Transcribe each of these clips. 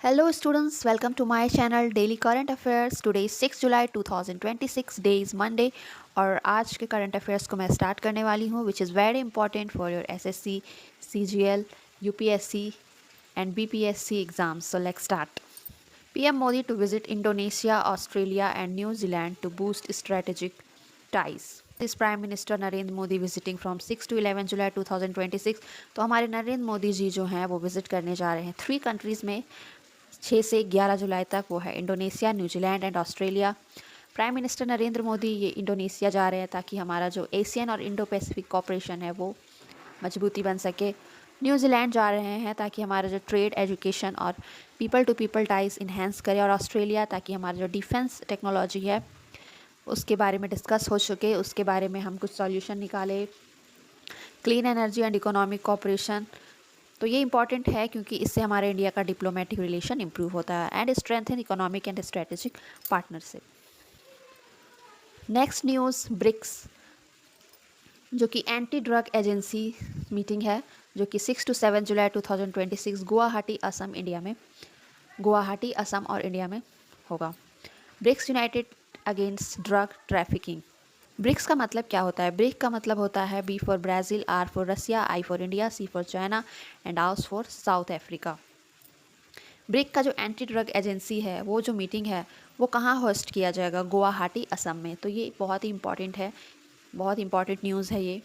Hello students, welcome to my channel Daily Current Affairs. Today is 6 July 2026, day is Monday और आज के current affairs को मैं start करने वाली हूँ which is very important for your SSC, CGL, UPSC and BPSC exams. So let's start. PM Modi to visit Indonesia, Australia and New Zealand to boost strategic ties. This Prime Minister Narendra Modi visiting from 6 to 11 जुलाई 2026। तो हमारे नरेंद्र मोदी जी जो हैं वो visit करने जा रहे हैं 3 countries में 6 से 11 जुलाई तक। वो है Indonesia, New Zealand and Australia. Prime minister Narendra Modi ये इंडोनेशिया जा रहे हैं ताकि हमारा जो एशियन और इंडो पैसिफिक कॉपरेशन है वो मजबूती बन सके। न्यूजीलैंड जा रहे हैं ताकि हमारा जो ट्रेड, एजुकेशन और people to people ties enhance करे। और ऑस्ट्रेलिया ताकि हमारा जो डिफेंस टेक्नोलॉजी है उसके बारे में डिस्कस हो सके, उसके बारे में हम कुछ सॉल्यूशन निकाले। Clean energy and economic cooperation, तो ये इंपॉर्टेंट है क्योंकि इससे हमारे इंडिया का डिप्लोमेटिक रिलेशन इंप्रूव होता है and strengthen economic and strategic partnership. Next news, BRICS जो कि एंटी ड्रग एजेंसी मीटिंग है जो कि 6 to 7 जुलाई 2026 गुवाहाटी असम और इंडिया में होगा। BRICS united against drug trafficking. ब्रिक्स का मतलब क्या होता है? ब्रिक का मतलब होता है B for Brazil, R for Russia, I for India, C for China and S for South Africa. BRIC का जो एंटी ड्रग एजेंसी है वो जो मीटिंग है वो कहाँ होस्ट किया जाएगा? गुवाहाटी असम में। तो ये बहुत ही इंपॉर्टेंट है, बहुत इंपॉर्टेंट न्यूज़ है ये।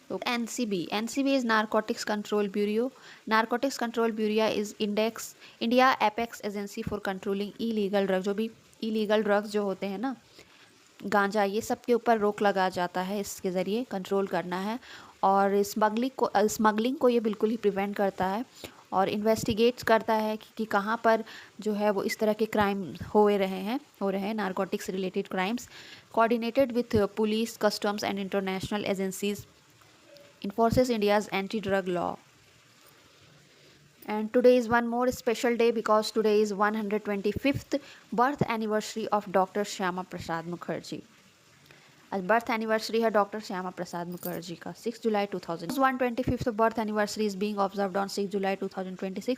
तो NCB is narcotics control bureau. Narcotics control bureau is India apex agency for controlling illegal drug. जो भी इलीगल ड्रग्स जो होते हैं ना, गांजा, ये सब के ऊपर रोक लगा जाता है, इसके ज़रिए कंट्रोल करना है। और स्मगलिंग को ये बिल्कुल ही प्रिवेंट करता है और इन्वेस्टिगेट्स करता है कि कहाँ पर जो है वो इस तरह के क्राइम हो रहे हैं narcotics related crimes. Coordinated with police, customs and international agencies, enforces India's anti-drug law. And today is one more special day because today is 125th birth anniversary of Dr. Shyama Prasad Mukherjee. आज birth anniversary है doctor Shyama Prasad Mukherjee का 6 जुलाई 2000। 125th birth anniversary is being observed on 6 July 2026।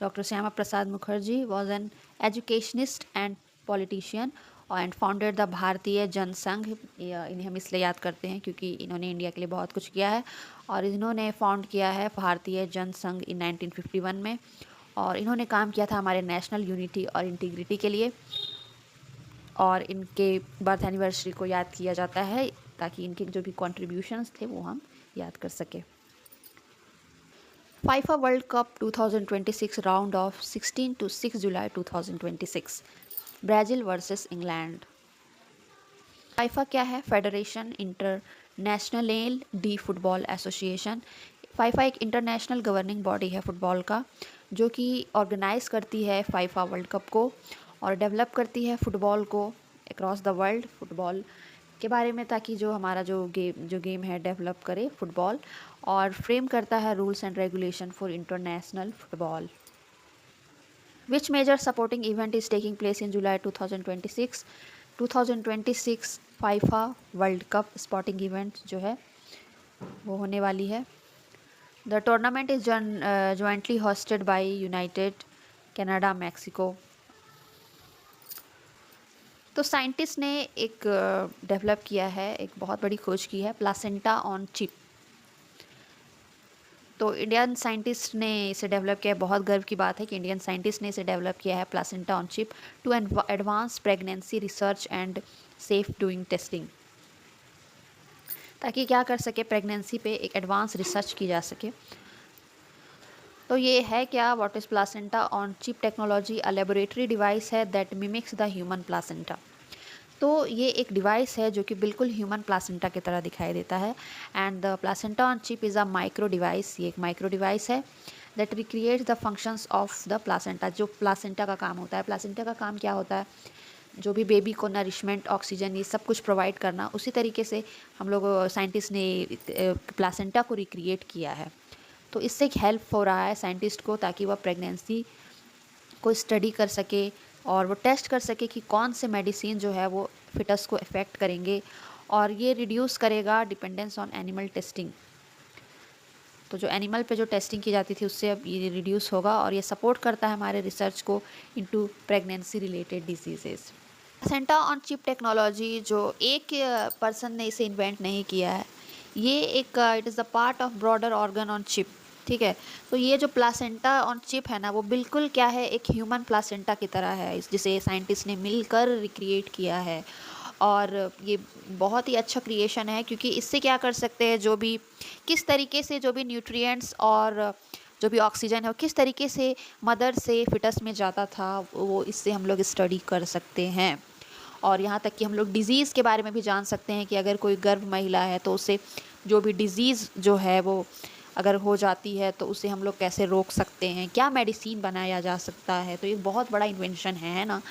Doctor Shyama Prasad Mukherjee was an educationist and politician and founded the भारतीय जनसंघ। इन्हें हम इसलिए याद करते हैं क्योंकि इन्होंने इंडिया के लिए बहुत कुछ किया है और इन्होंने फाउंड किया है भारतीय जनसंघ इन 1951 में। और इन्होंने काम किया था हमारे नेशनल यूनिटी और इंटीग्रिटी के लिए और इनके बर्थ एनिवर्सरी को याद किया जाता है ताकि इनके जो भी कंट्रीब्यूशंस थे वो हम याद कर सके। FIFA World cup 2026 round of 16 to 6 July 2026 Brazil versus England. FIFA क्या है? Federation international D football association. FIFA एक इंटरनेशनल गवर्निंग बॉडी है फुटबॉल का जो कि ऑर्गेनाइज करती है फाइफा वर्ल्ड कप को और डेवलप करती है फुटबॉल को अक्रॉस द वर्ल्ड, फुटबॉल के बारे में, ताकि जो हमारा जो गेम है डेवलप करे फुटबॉल, और फ्रेम करता है rules and regulation for international football. Which major supporting event is taking place in July 2026? 2026 FIFA World Cup sporting event जो है वो होने वाली है। The tournament is jointly hosted by United Canada, Mexico. तो साइंटिस्ट ने एक डेवलप किया है, एक बहुत बड़ी खोज की है, प्लासेंटा ऑन चिप। तो इंडियन साइंटिस्ट ने इसे डेवलप किया है। बहुत गर्व की बात है कि इंडियन साइंटिस्ट ने इसे डेवलप किया है, placenta on chip, to advance pregnancy research and safe doing testing, ताकि क्या कर सके, प्रेगनेंसी पे एक एडवांस रिसर्च की जा सके। तो ये है क्या? What is placenta on chip technology? A laboratory device है that mimics the human placenta. तो ये एक डिवाइस है जो कि बिल्कुल ह्यूमन प्लासेंटा की तरह दिखाई देता है। And the placenta on chip is a micro device. ये एक माइक्रो डिवाइस है that recreates the functions of the placenta. जो प्लासेंटा का काम होता है, प्लासेंटा का काम क्या होता है? जो भी बेबी को नरिशमेंट, ऑक्सीजन, ये सब कुछ प्रोवाइड करना। उसी तरीके से हम लोग साइंटिस्ट ने प्लासेंटा को रिक्रिएट किया है। तो इससे एक हेल्प हो रहा है साइंटिस्ट को ताकि वह प्रेगनेंसी को स्टडी कर सके और वो टेस्ट कर सके कि कौन से मेडिसिन जो है वो फिटस को इफ़ेक्ट करेंगे और ये रिड्यूस करेगा डिपेंडेंस ऑन एनिमल टेस्टिंग। तो जो एनिमल पे जो टेस्टिंग की जाती थी उससे अब ये रिड्यूस होगा और ये सपोर्ट करता है हमारे रिसर्च को into pregnancy related diseases. Placenta on chip technology जो एक पर्सन ने इसे इन्वेंट नहीं किया है, ये एक it is the part of broader organ on chip. ठीक है, तो ये जो प्लासेंटा ऑन चिप है ना, वो बिल्कुल क्या है, एक ह्यूमन प्लासेंटा की तरह है, जिसे साइंटिस्ट ने मिलकर रिक्रिएट किया है। और ये बहुत ही अच्छा क्रिएशन है, क्योंकि इससे क्या कर सकते हैं, जो भी किस तरीके से जो भी न्यूट्रिएंट्स और जो भी ऑक्सीजन है वो किस तरीके से मदर से फिटस में जाता था, वो इससे हम लोग स्टडी कर सकते हैं। और यहाँ तक कि हम लोग डिज़ीज़ के बारे में भी जान सकते हैं कि अगर कोई गर्भ महिला है तो उसे जो भी डिज़ीज़ जो है वो अगर हो जाती है तो उसे हम लोग कैसे रोक सकते हैं, क्या मेडिसिन बनाया जा सकता है। तो ये बहुत बड़ा इन्वेंशन है ना।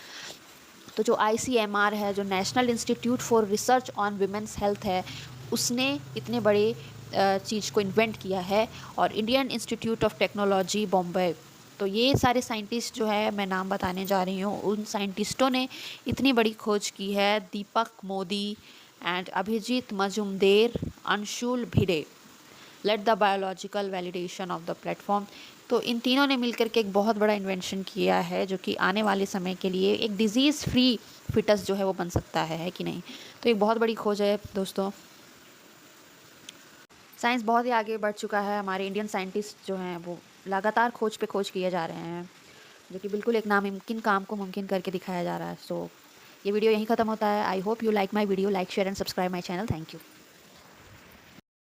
तो जो ICMR है, जो national institute for research on women's health है, उसने इतने बड़े चीज़ को इन्वेंट किया है। और Indian institute of technology Bombay, तो ये सारे साइंटिस्ट जो है मैं नाम बताने जा रही हूँ, उन साइंटिस्टों ने इतनी बड़ी खोज की है। Deepak Modi and Abhijit Majumder, Anshul Bhide led the biological validation of the platform. तो इन तीनों ने मिलकर के एक बहुत बड़ा इन्वेंशन किया है, जो कि आने वाले समय के लिए एक डिज़ीज़ फ्री फिटस जो है वो बन सकता है कि नहीं। तो एक बहुत बड़ी खोज है दोस्तों। साइंस बहुत ही आगे बढ़ चुका है, हमारे इंडियन साइंटिस्ट जो हैं वो लगातार खोज पे खोज किए जा रहे हैं, जो कि बिल्कुल एक नामुमकिन काम को मुमकिन करके दिखाया जा रहा है। सो ये वीडियो यहीं ख़त्म होता है। I hope you like my video, like share and subscribe my channel. Thank you.